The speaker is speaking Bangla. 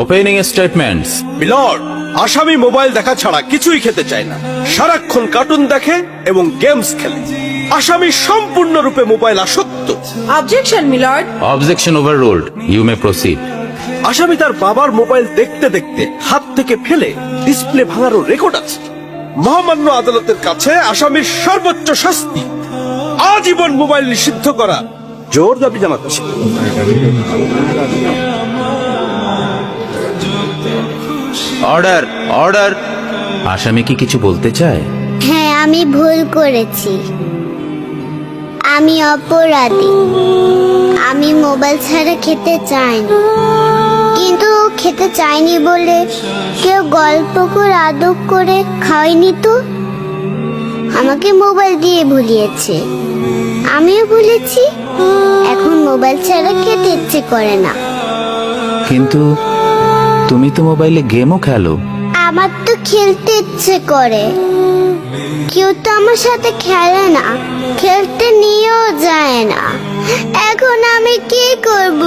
Opening statements. মিলর্ড, আসামি মোবাইল দেখা ছাড়া কিছুই খেতে চায় না, সারাক্ষণ কার্টুন দেখে এবং গেমস খেলে। আসামি সম্পূর্ণরূপে মোবাইল আসক্ত। Objection milord. Objection overruled, you may proceed. আসামি তার বাবার মোবাইল দেখতে দেখতে হাত থেকে ফেলে ডিসপ্লে ভাঙারও রেকর্ড আছে। মহামান্য আদালতের কাছে আসামির সর্বোচ্চ শাস্তি আজীবন মোবাইল নিষিদ্ধ করা জোর দাবি জানাচ্ছি। Order, order. আসামি কি কিছু বলতে চায়? হ্যাঁ, আমি ভুল করেছি, আমি অপরাধী। আমি মোবাইল ছাড়া খেতে চাইনি, কিন্তু খেতে চাইনি বলে কেউ গল্প করে আদর করে খাওয়াইনি তো। আমাকে মোবাইল দিয়ে ভুলিয়েছে, আমিও ভুলেছি। এখন মোবাইল ছাড়া খেতে ইচ্ছে করে না। কিন্তু তুমি তো মোবাইলে গেমও খেলো। আমার তো খেলতে ইচ্ছে করে, কেউ তো আমার সাথে খেলে না, খেলতে নিয়েও যায় না। এখন আমি কি করব?